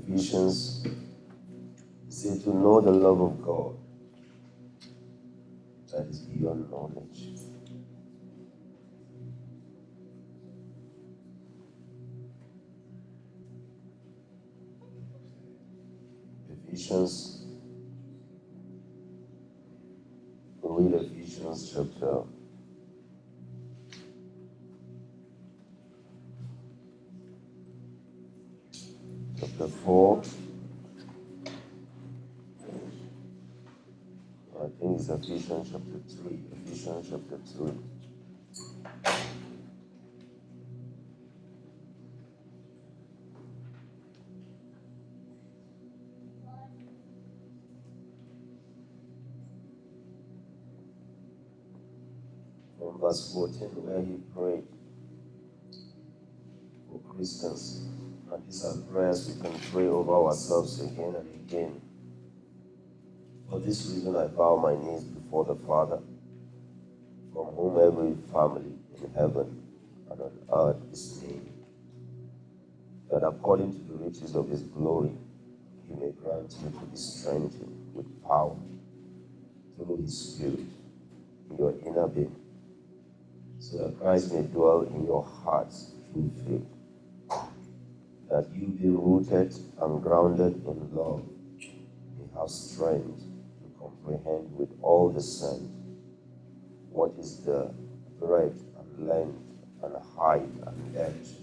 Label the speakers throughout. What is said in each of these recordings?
Speaker 1: Ephesians say to know the love of God that is beyond knowledge. Ephesians, we read Ephesians chapter 4. I think it's Ephesians chapter 3. Ephesians chapter 3. From verse 14, where he prayed for Christians. And these are prayers we can pray over ourselves again and again. For this reason I bow my knees before the Father, from whom every family in heaven and on earth is named, that according to the riches of his glory he may grant you to be strengthened with power through his Spirit in your inner being, so that Christ may dwell in your hearts through faith, that you be rooted and grounded in love, may have strength to comprehend with all the saints what is the breadth and length and height and depth,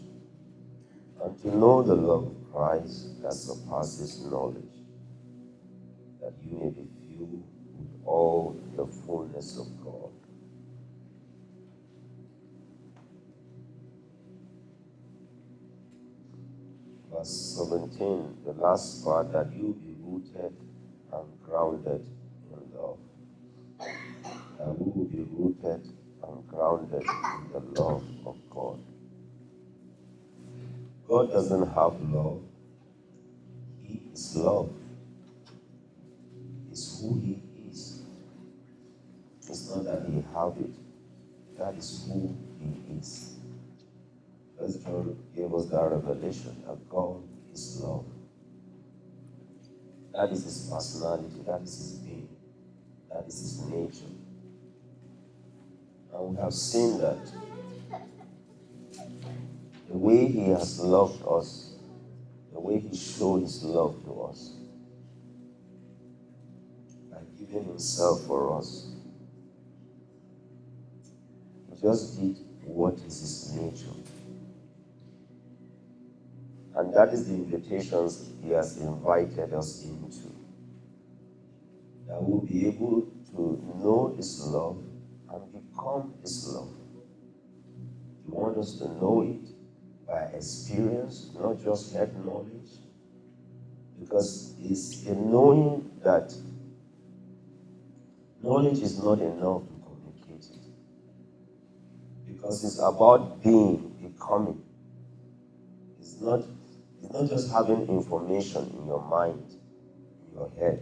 Speaker 1: and to know the love of Christ that surpasses knowledge, that you may be filled with all the fullness of God. Verse 17, the last part, that you be rooted and grounded in love. That we will be rooted and grounded in the love of God. God doesn't have love. He is love. It's who he is. It's not that he have it. That is who he is. First John gave us that revelation that God is love. That is his personality. That is his being. That is his nature. And we have seen that the way he has loved us, the way he showed his love to us, by giving himself for us. He just did what is his nature. And that is the invitations he has invited us into. That we'll be able to know this love and become this love. He wants us to know it by experience, not just head knowledge. Because it's a knowing that knowledge is not enough to communicate it. Because it's about being, becoming. It's not just having information in your mind, in your head.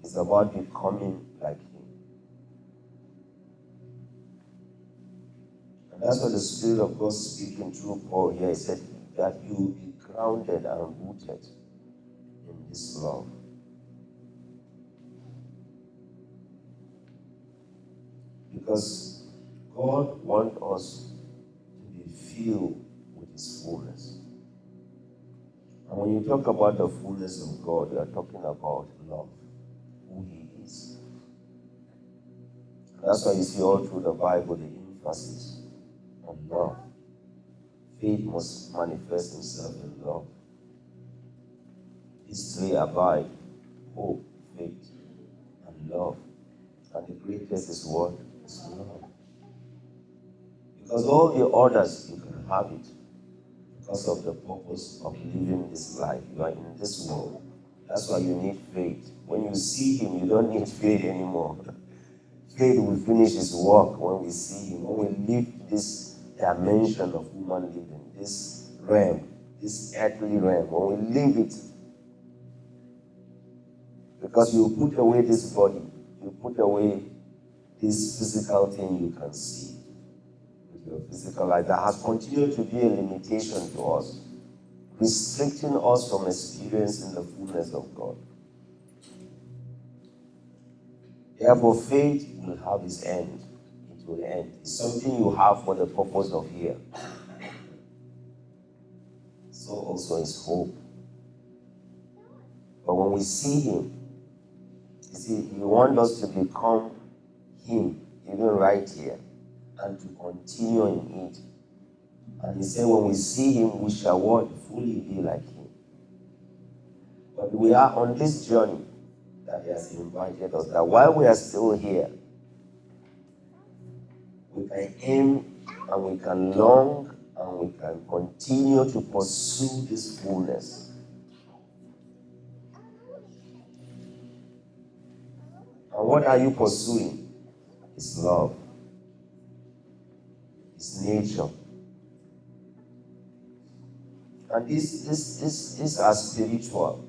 Speaker 1: It's about becoming like him. And that's what the Spirit of God speaking through Paul here. He said that you will be grounded and rooted in this love. Because God wants us to be filled with his fullness. And when you talk about the fullness of God, you are talking about love, who he is. And that's why you see all through the Bible the emphasis on love. Faith must manifest himself in love. These three abide: hope, faith, and love. And the greatest is what? Is love. Because all the others, you can have it because of the purpose of living this life. You are in this world. That's why you need faith. When you see him, you don't need faith anymore. Faith will finish his work when we see him, when we leave this dimension of human living, this realm, this earthly realm, when we leave it. Because you put away this body, you put away this physical thing you can see with your physical life that has continued to be a limitation to us. restricting us from experiencing the fullness of God. Therefore, faith will have its end. It will end. It's something you have for the purpose of here. So also is hope. But when we see Him, you see, He wants us to become Him, even right here, and to continue in it. And He said, when we see Him, we shall what? Fully be like Him. But we are on this journey that He has invited us, that while we are still here, we can aim and we can long and we can continue to pursue this fullness. And what are you pursuing? It's love. It's nature. And these are spiritual.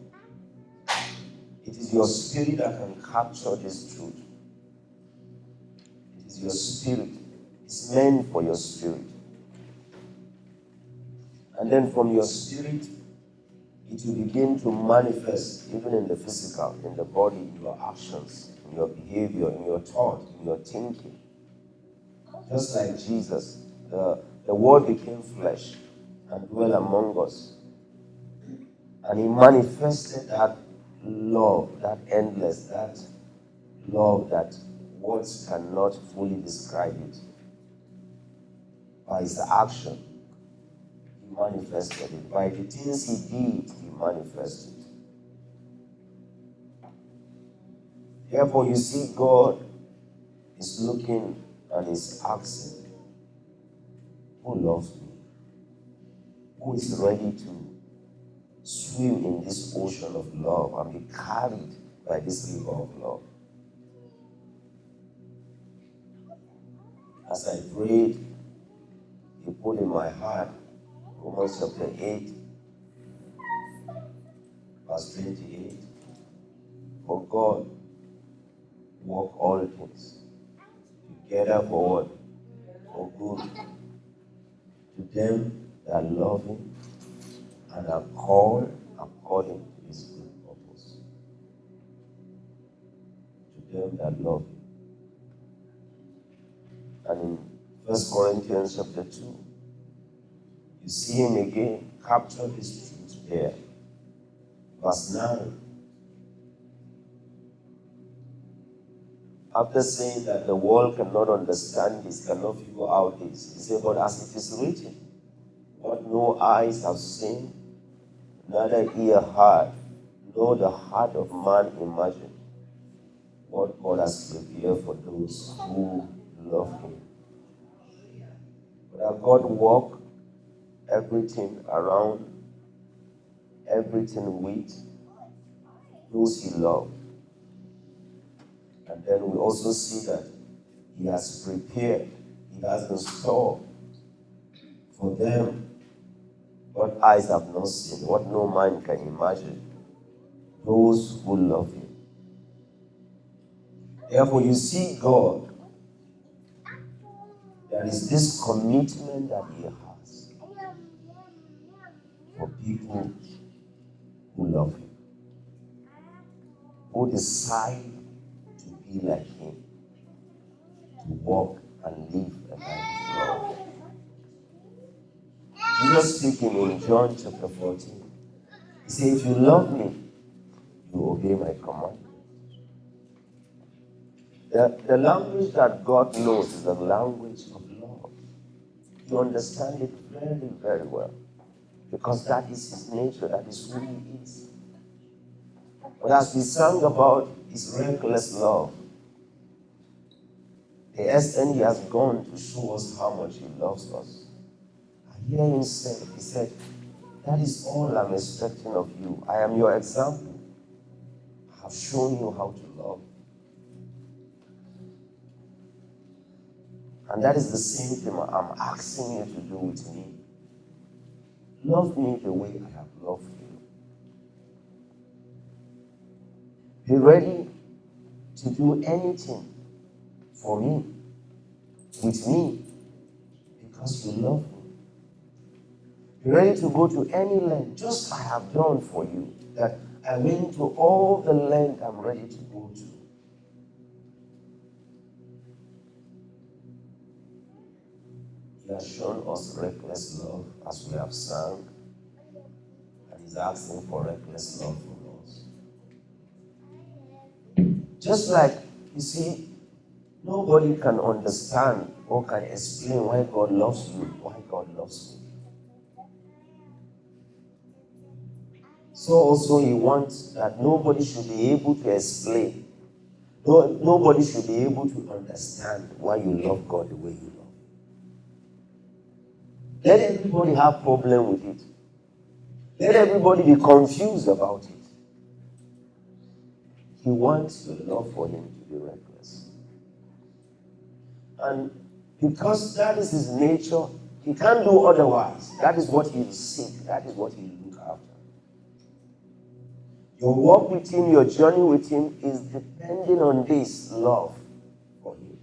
Speaker 1: It is your spirit that can capture this truth. It is your spirit. It's meant for your spirit. And then from your spirit, it will begin to manifest even in the physical, in the body, in your actions, in your behavior, in your thought, in your thinking. Just like Jesus, the Word became flesh and dwelt among us. And He manifested that love, that endless, that love that words cannot fully describe it. By His action, He manifested it. By the things He did, He manifested it. Therefore, you see, God is looking and is asking, who loves me? Who is ready to swim in this ocean of love and be carried by this river of love? As I prayed, He put in my heart Romans chapter 8, verse 28. For God work all things together for what? For good. To them that love Him and are called according to His good purpose. To them that love Him. And in 1 Corinthians chapter 2, you see Him again capture this truth there. Verse 9. After saying that the world cannot understand this, cannot figure out this, He said, but as it is written, what no eyes have seen, neither ear heard, nor the heart of man imagined, what God has prepared for those who love Him. But that God work everything around, everything with those He loves. And then we also see that He has prepared, He has in store for them what eyes have not seen, what no man can imagine, those who love Him. Therefore, you see God, there is this commitment that He has for people who love Him, who decide to be like Him, to walk and live a life of love. Jesus speaking in John chapter 14, He said, if you love me, you obey my command. The language that God knows is the language of love. You understand it very, very well. Because that is His nature, that is who He is. But as we sang about His reckless love, the extent He has gone to show us how much He loves us. I hear Him say, He said, that is all I'm expecting of you. I am your example. I have shown you how to love. And that is the same thing I'm asking you to do with me. Love me the way I have loved you. Be ready to do anything for me, with me, because you love me. Be ready to go to any length, just I have done for you, that I went to all the length I'm ready to go to. He has shown us reckless love as we have sung, and He's asking for reckless love from us. Just like, you see, nobody can understand or can explain why God loves you, why God loves me. So also He wants that nobody should be able to explain. Nobody should be able to understand why you love God the way you love. Let everybody have problem with it. Let everybody be confused about it. He wants your love for Him to be reckless. And because that is His nature, He can't do otherwise. That is what He'll seek. That is what He'll look after. Your walk with Him, your journey with Him is depending on this love for Him.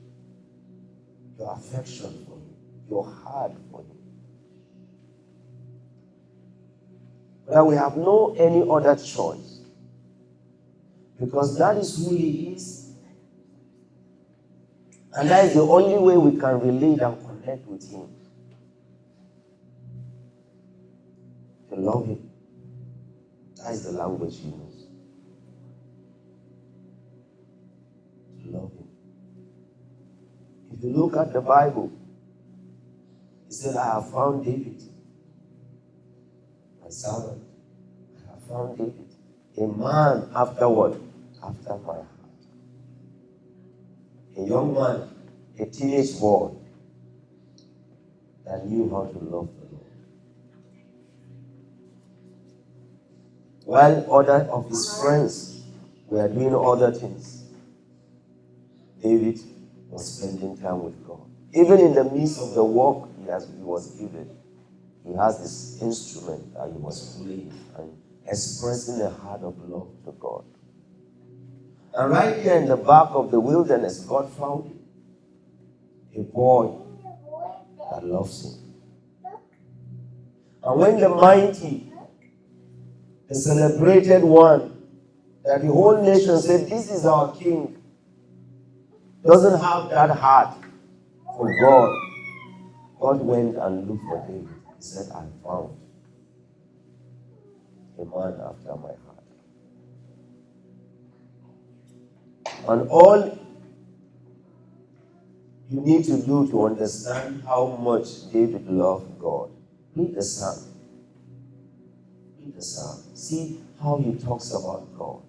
Speaker 1: Your affection for Him. Your heart for Him. But we have no any other choice. Because that is who He is. And that is the only way we can relate and connect with Him. To love Him. That is the language He knows. To love Him. If you look at the Bible, He said, I have found David, my servant. I have found David, a man afterward, after my heart. A young man, a teenage boy that knew how to love the Lord. While other of his friends were doing other things, David was spending time with God. Even in the midst of the work he was given, he has this instrument that he was playing and expressing a heart of love to God. And right there in the back of the wilderness, God found him. A boy that loves him. And when the mighty, the celebrated one, that the whole nation said, this is our king, doesn't have that heart for God, God went and looked for David. He said, I found a man after my heart. And all you need to do to understand how much David loved God, read the Psalm. Read the Psalm. See how he talks about God.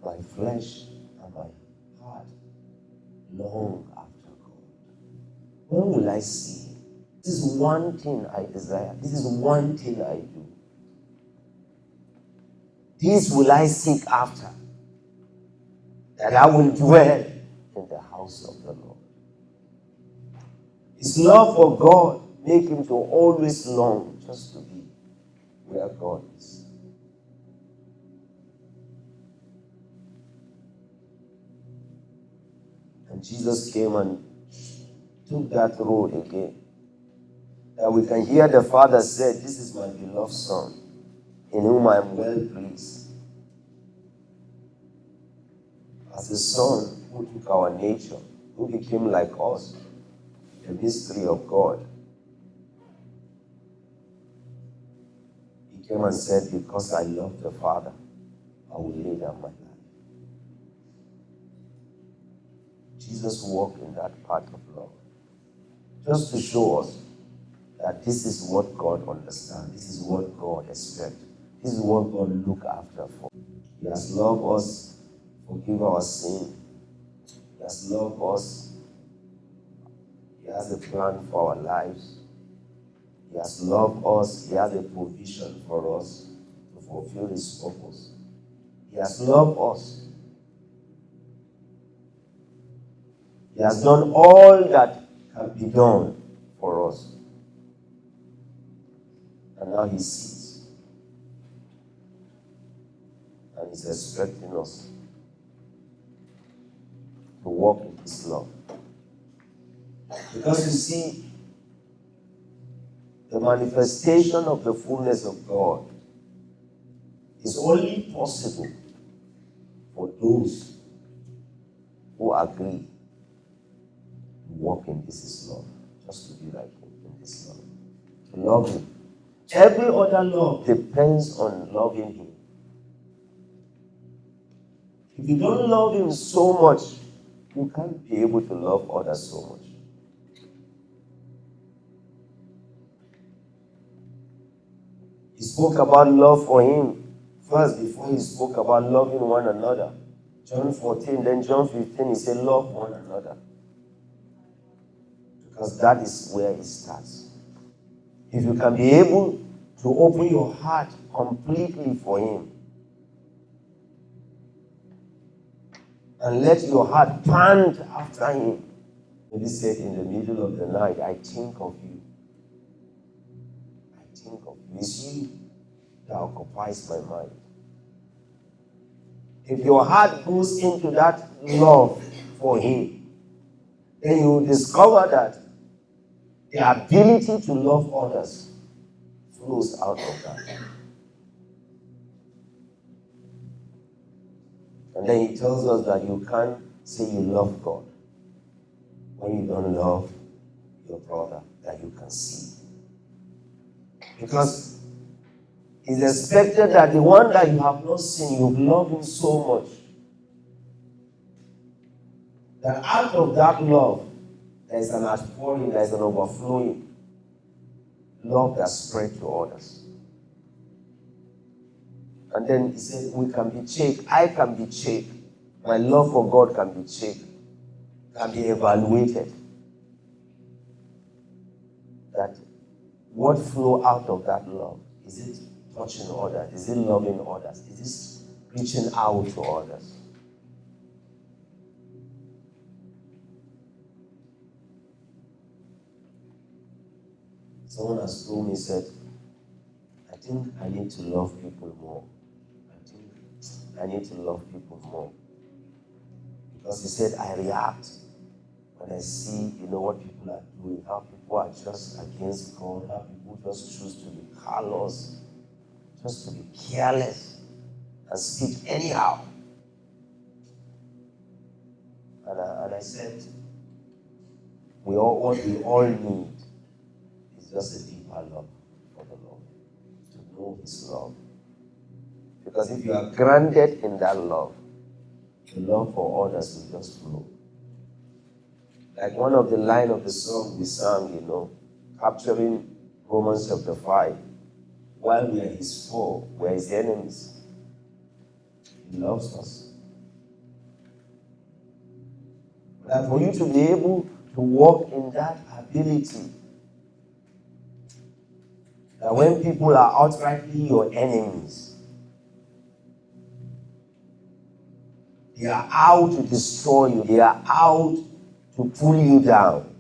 Speaker 1: My flesh and my heart long after God. When will I see him? This is one thing I desire. This is one thing I do. This will I seek after, that I will dwell in the house of the Lord. His love for God make him to always long just to be where God is. And Jesus came and took that road again. That we can hear the Father said, this is my beloved Son, in whom I am well pleased. As a Son who took our nature, who became like us, the mystery of God. He came and said, because I love the Father, I will lay down my life. Jesus walked in that path of love, just to show us that this is what God understands, this is what God expects, this is what God looks after for. He has loved us, forgive our sin. He has loved us. He has a plan for our lives. He has loved us. He has a provision for us to fulfill His purpose. He has loved us. He has done all that can be done for us. And now He sits. And He's expecting us to walk in His love. Because you see, the manifestation of the fullness of God is only possible for those who agree to walk in this love, just to be like Him in this love, to love Him. Every other love depends on loving Him. If you don't love Him so much, you can't be able to love others so much. He spoke about love for Him first before He spoke about loving one another. John 14, then John 15, He said, love one another. Because that is where it starts. If you can be able to open your heart completely for Him, and let your heart pant after Him. He said, in the middle of the night, I think of you. I think of you. It's you that occupies my mind. If your heart goes into that love for Him, then you will discover that the ability to love others flows out of that. And then He tells us that you can't say you love God when you don't love your brother that you can see. Because it's expected that the one that you have not seen, you've loved him so much, that out of that love, there is an outpouring, there is an overflowing love that spread to others. And then He said, we can be checked. I can be checked. My love for God can be checked, can be evaluated. That what flow out of that love? Is it touching others? Is it loving others? Is it reaching out to others? Someone has told me, said, I think I need to love people more. I need to love people more. Because he said, I react when I see, what people are doing, how people are just against God, how people just choose to be callous, just to be careless, and speak anyhow. And I said, what we all need is just a deeper love for the Lord, to know His love. Because if you are grounded in that love, the love for others will just flow. Like one of the lines of the song we sang, capturing Romans chapter 5. While we are His foe, we are His enemies. He loves us. But for you to be able to walk in that ability, that when people are outrightly your enemies, they are out to destroy you. They are out to pull you down.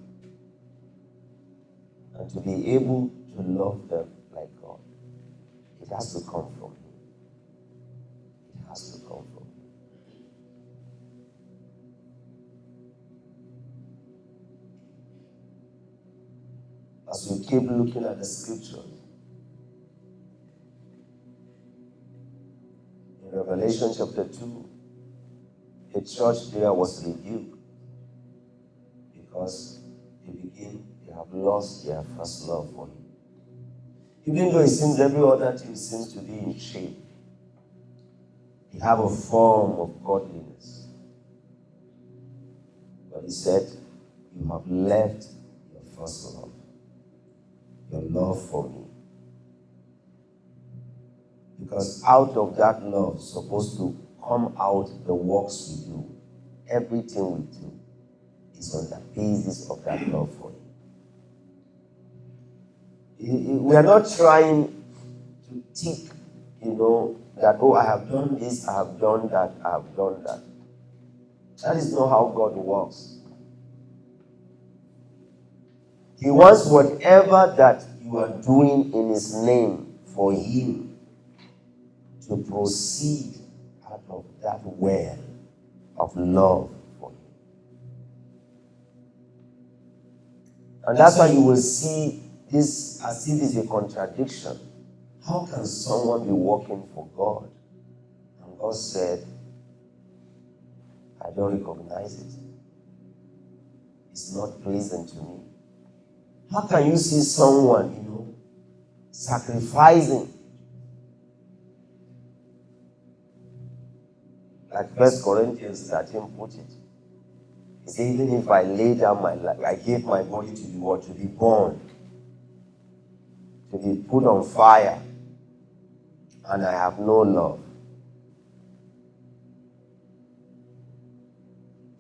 Speaker 1: And to be able to love them like God, it has to come from Him. It has to come from Him. As we keep looking at the scriptures, in Revelation chapter 2, the church there was rebuked because they have lost their first love for Him. Even though it seems every other thing seems to be in shape, they have a form of godliness. But He said, you have left your first love, your love for Me. Because out of that love is supposed to come out the works we do. Everything we do is on the basis of that love for Him. We are not trying to tick, that, I have done this, I have done that, I have done that. That is not how God works. He wants whatever that you are doing in His name for Him to proceed out of that well of love for Him. And that's why you will see this as if it's a contradiction. How can someone be working for God? And God said, I don't recognize it. It's not pleasing to me. How can you see someone, sacrificing? Like 1 Corinthians 13 put it. He said, even if I lay down my life, I gave my body to be what? To be burned. To be put on fire. And I have no love.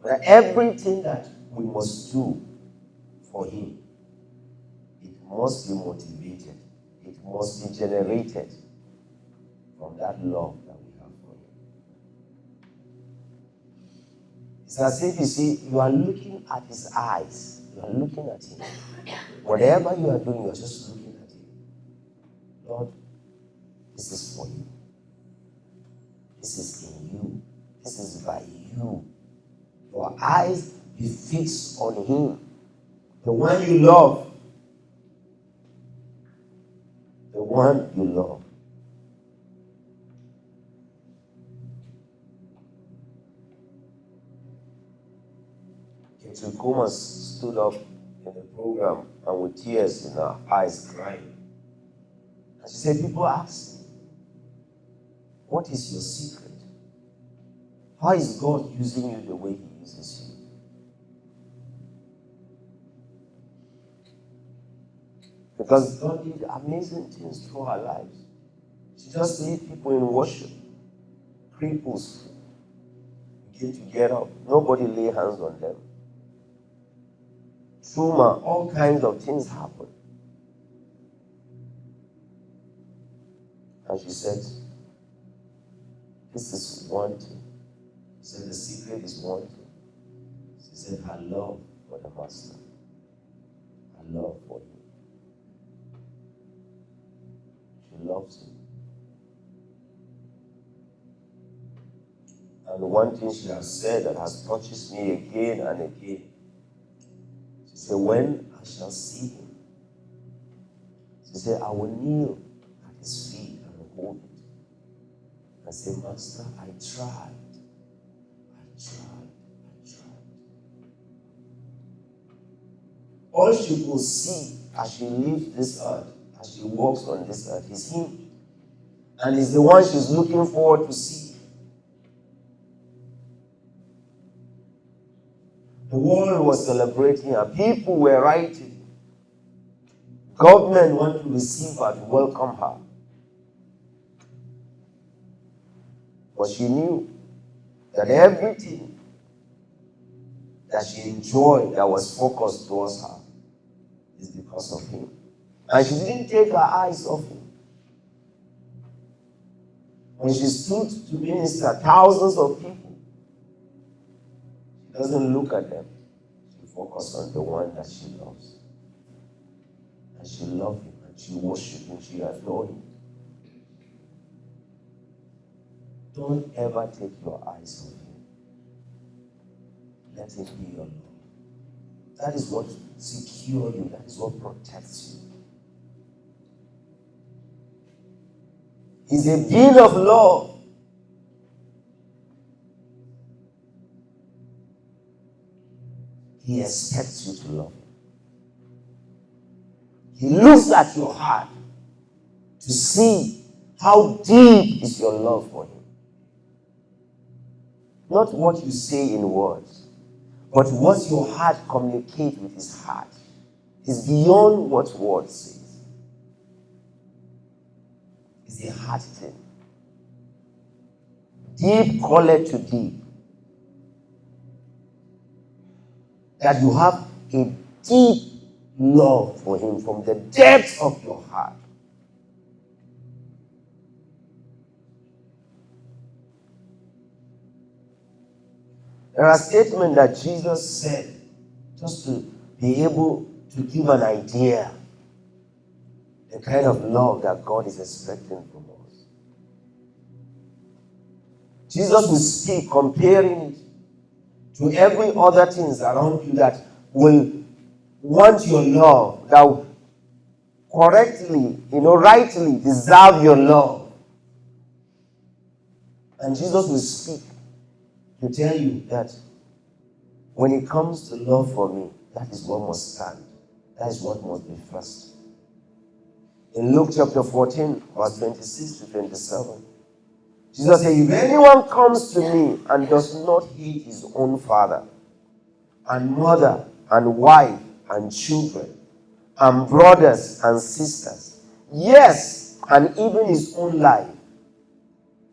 Speaker 1: But everything that we must do for Him, it must be motivated. It must be generated from that love that we have for Him. It's as if you see, you are looking at His eyes. You are looking at Him. Whatever you are doing, you are just looking at Him. Lord, this is for You. This is in You. This is by You. Your eyes be fixed on Him. The one you love. The one you love. Ketu Kuma stood up in the program and with tears in her eyes crying. And she said, people ask me, what is your secret? How is God using you the way He uses you? Because God did amazing things through our lives. She just lead people in worship. Cripples begin to get up. Nobody lay hands on them. Trauma, all kinds of things happen. And she said, this is one thing. She said, the secret is one thing. She said, her love for the Master. Her love for Him. She loves Him. And one thing she has said that has touched me again and again. She said, when I shall see Him, she said, I will kneel at His feet and hold it. And say, Master, I tried. All she will see as she leaves this earth, as she walks on this earth, is Him. And it's the one she's looking forward to see. The world was celebrating her. People were writing. Government wanted to receive her, to welcome her. But she knew that everything that she enjoyed that was focused towards her is because of Him. And she didn't take her eyes off Him. When she stood to minister thousands of people, she doesn't look at them. She focuses on the one that she loves. And she loves Him, and she worships Him, she adores Him. Don't ever take your eyes off Him. Let Him be your Lord. That is what secures you. That is what protects you. He's a being of love. He expects you to love Him. He looks at your heart to see how deep is your love for Him. Not what you say in words, but what your heart communicates with His heart is beyond what words say. It's a heart thing. Deep called to deep. That you have a deep love for Him from the depths of your heart. There are statements that Jesus said just to be able to give an idea the kind of love that God is expecting from us. Jesus will speak comparing it to every other things around you that will want your love, that correctly, rightly deserve your love. And Jesus will speak to tell you that when it comes to love for me, that is what must stand. That is what must be first. In Luke chapter 14, verse 26 to 27, Jesus said, if anyone comes to me and does not hate his own father and mother and wife and children and brothers and sisters, yes, and even his own life,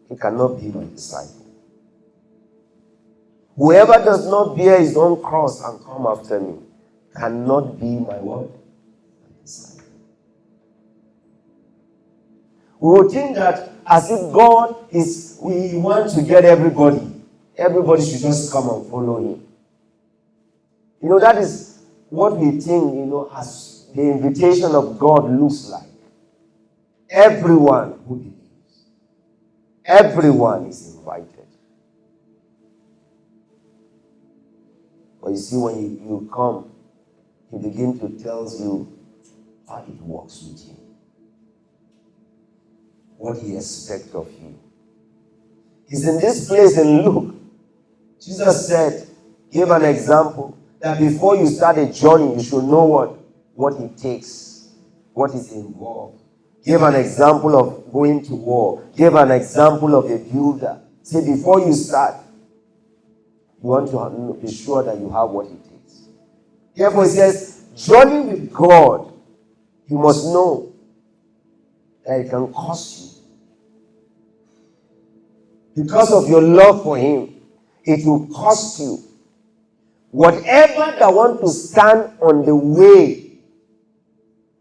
Speaker 1: he cannot be my disciple. Whoever does not bear his own cross and come after me cannot be my what? My disciple. We will think that as if God is, we want to get everybody. Everybody should just come and follow him. That is what we think, as the invitation of God looks like. Everyone who believes. Everyone is invited. But you see, when you come, he begins to tell you how it works with you. What he expects of you. He's in this place in Luke. Jesus said, gave an example that before you start a journey, you should know what it takes, what is involved. Give an example of going to war. Give an example of a builder. Say, before you start, you want to be sure that you have what it takes. Therefore, he says, journey with God, you must know that it can cost you. Because of your love for him, it will cost you. Whatever that want to stand on the way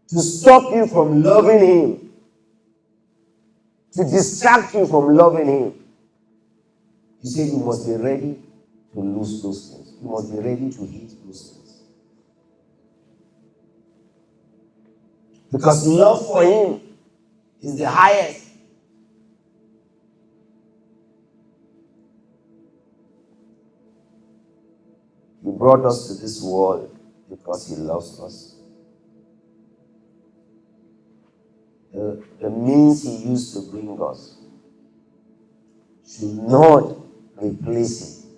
Speaker 1: to stop you from loving him, to distract you from loving him, you say you must be ready to lose those things. You must be ready to hate those things. Because love for him is the highest. He brought us to this world because he loves us. The means he used to bring us should not replace him.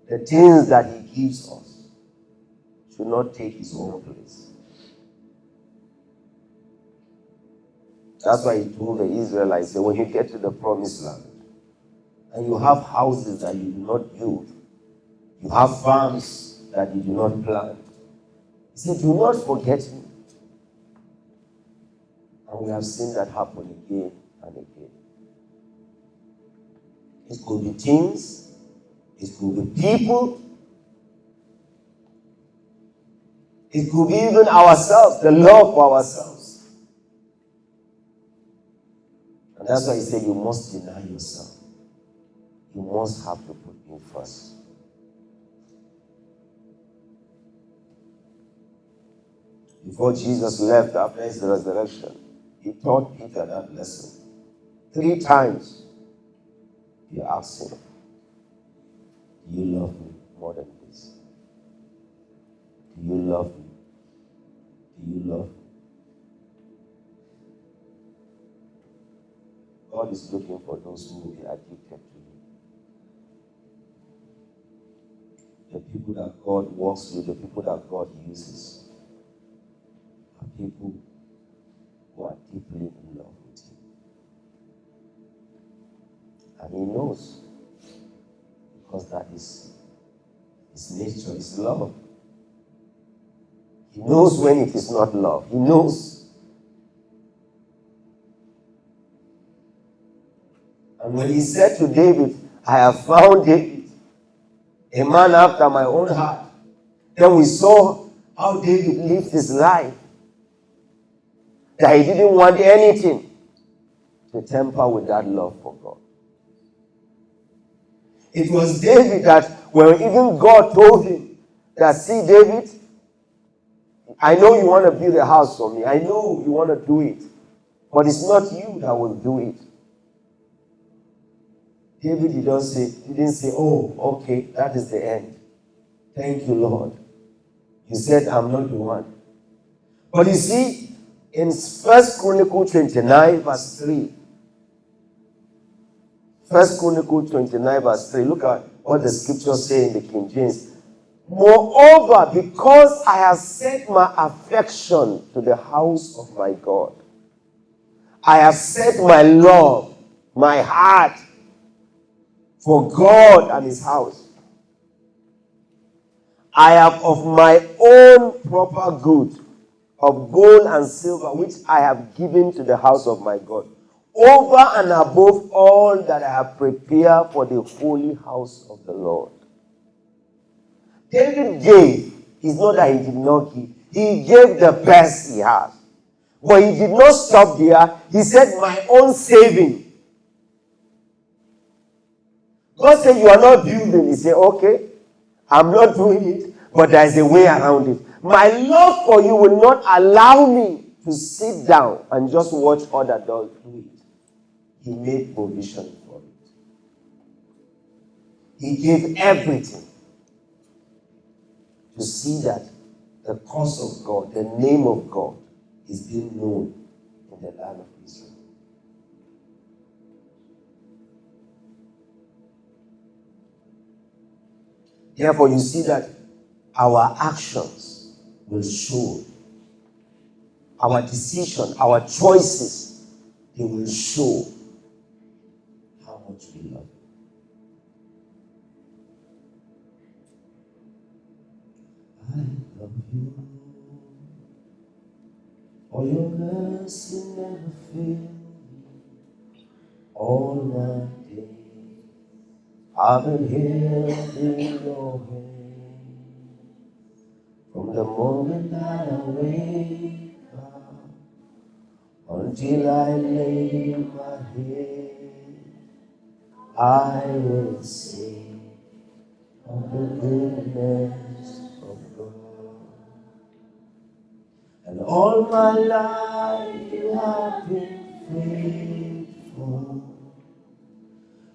Speaker 1: The things that he gives us should not take his own place. That's why he told the Israelites that when you get to the promised land, and you have houses that you do not build, you have farms that you do not plant, he said, do not forget me. And we have seen that happen again and again. It could be things, it could be people, it could be even ourselves, the love for ourselves. And that's why he said you must deny yourself. You must have to put him first. Before Jesus left after his resurrection, he taught Peter that lesson. 3 times he asked him, do you love me more than this? Do you love me? Do you love me? God is looking for those who will be addicted to him. The people that God works with, the people that God uses, are people who are deeply in love with him. And he knows, because that is his nature, is love. He knows when it is not love. He knows. And when he said to David, I have found David, a man after my own heart, then we saw how David lived his life. That he didn't want anything to temper with that love for God. It was David that when even God told him that, see David, I know you want to build a house for me. I know you want to do it. But it's not you that will do it. David didn't say, oh, okay, that is the end. Thank you, Lord. He said, I'm not the one. But you see, in 1 Chronicles 29, verse 3, 1 Chronicles 29, verse 3, look at what the scriptures say in the King James. Moreover, because I have set my affection to the house of my God, I have set my love, my heart for God and his house. I have of my own proper good, of gold and silver, which I have given to the house of my God, over and above all that I have prepared for the holy house of the Lord. David gave. It's not that he did not give. He gave the best he had. But he did not stop there. He said, my own saving. God said, you are not building. He said, okay, I'm not doing it, but there's a way around it. My love for you will not allow me to sit down and just watch other adults do it. He made provision for it. He gave everything to see that the cause of God, the name of God, is being known in the land of Israel. Therefore, you see that our actions will show. Our decision, our choices, they will show how much we love. I love you. For your mercy never fails me. All my days I've been held in your hand. From the moment that I wake up until I lay my head, I will sing of the goodness of God. And all my life you have been faithful.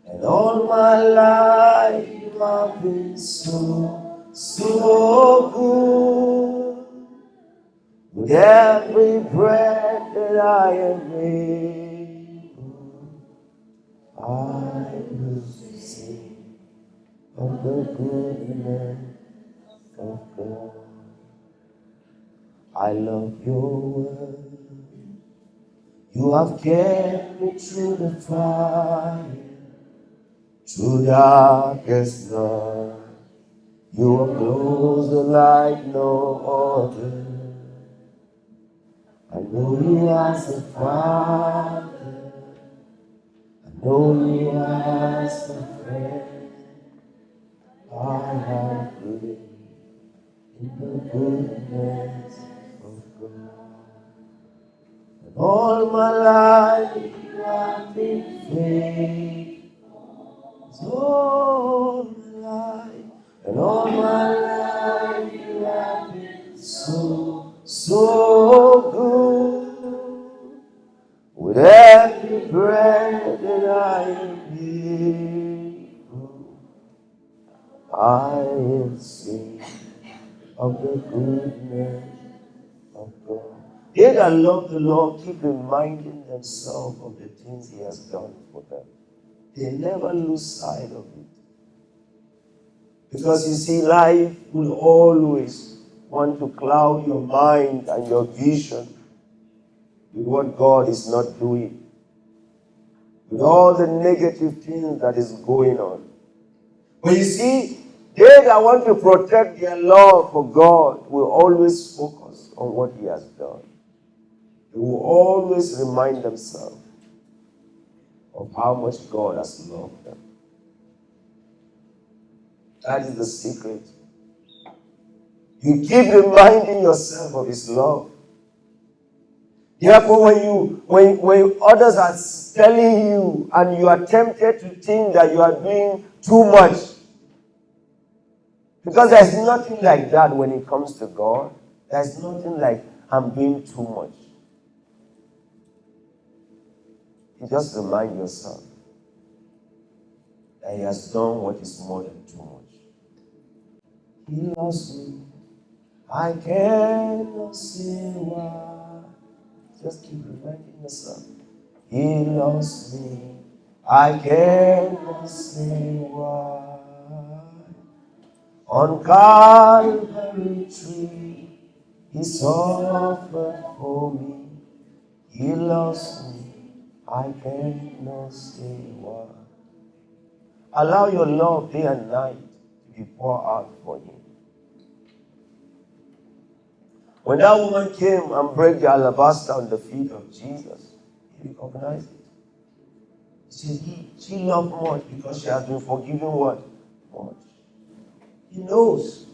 Speaker 1: And all my life you have been so, so good. With every breath that I am able, I will sing of the goodness of God. I love your word. You have kept me through the fire, through darkest night. You are closer like no other. I know you as a father. I know you as a friend. I have lived in the goodness of God. And all my life you have been faithful. All my life. And all my life you have been so, so good. With every breath that I am able, I will sing of the goodness of God. They that love the Lord keep reminding themselves of the things He has done for them. They never lose sight of it. Because you see, life will always want to cloud your mind and your vision with what God is not doing, with all the negative things that is going on. But you see, they that want to protect their love for God will always focus on what He has done. They will always remind themselves of how much God has loved them. That is the secret. You keep reminding yourself of His love. Therefore, when others are telling you and you are tempted to think that you are doing too much, because there's nothing like that when it comes to God. There's nothing like I'm doing too much. You just remind yourself that He has done what is more than too much. He loves me. I cannot say why. Just keep reminding yourself. He loves me. I cannot say why. On Calvary tree, He suffered for me. He loves me. I cannot say why. Allow your love day and night to be poured out for Him. When that woman came and broke the alabaster on the feet of Jesus, He recognized it. He said, she loved much because she has been forgiven what? Much. He knows.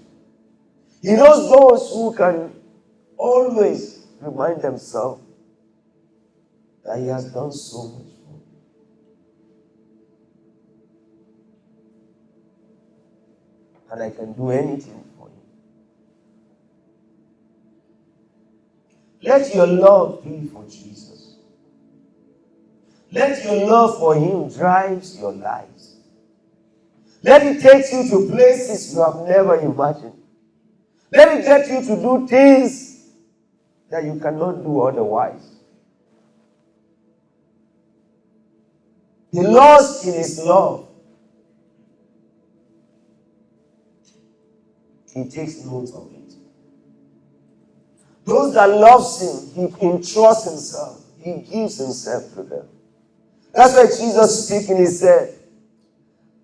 Speaker 1: He knows those who can always remind themselves that He has done so much for them. And I can do anything for Him. Let your love be for Jesus. Let your love for Him drive your lives. Let it take you to places you have never imagined. Let it get you to do things that you cannot do otherwise. He lost in His love. He takes note of it. Those that loves Him, He entrusts Himself. He gives Himself to them. That's why Jesus speaking, He said,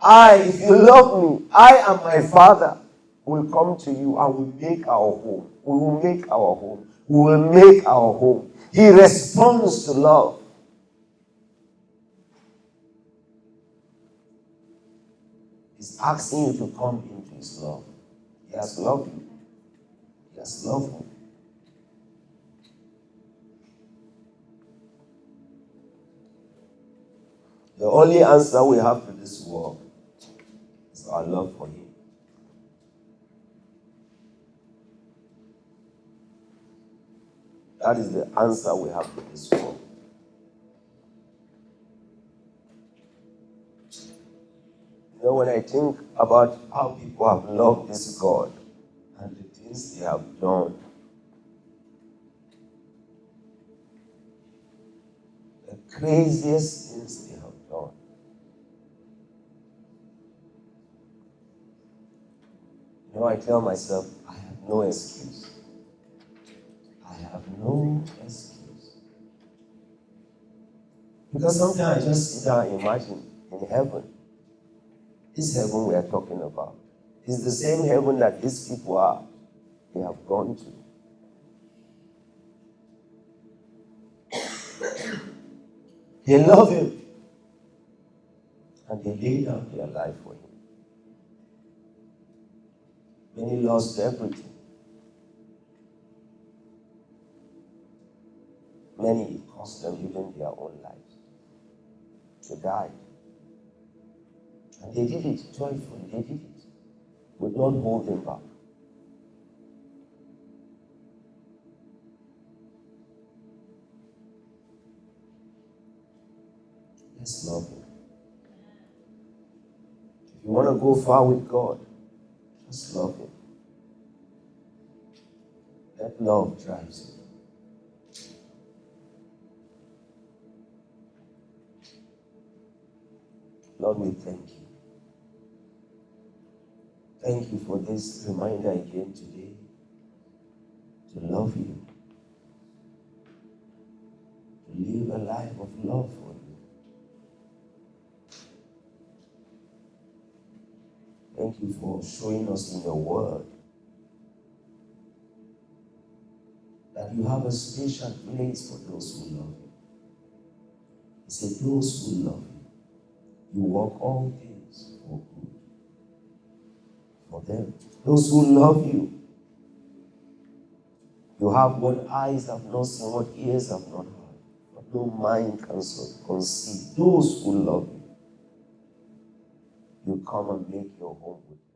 Speaker 1: if you love me, I and my Father will come to you and will make our home. We will make our home. We will make our home. He responds to love. He's asking you to come into His love. He has loved you. He has loved you. The only answer we have to this world is our love for Him. That is the answer we have to this world. You know, when I think about how people have loved this God and the things they have done, the craziest things they have done, you know, I tell myself, I have no excuse. I have no excuse. Because sometimes I just sit down and imagine in heaven, this heaven we are talking about is the same heaven that these people they have gone to. They love Him and they lay down their life for Him. Many lost everything. Many, it cost them even their own lives. They died. And they did it joyfully. They did it with not holding back. Let's love Him. If you want to go far with God, just love Him. Let love drive you. Lord, we thank you. Thank you for this reminder again today to love you, to live a life of love for you. Thank you for showing us in your word that you have a special place for those who love you. He said, those who love you, you work all things for good for them. Those who love you, you have what eyes have not seen, what ears have not heard, but no mind can conceive. Those who love you, you come and make your home with them.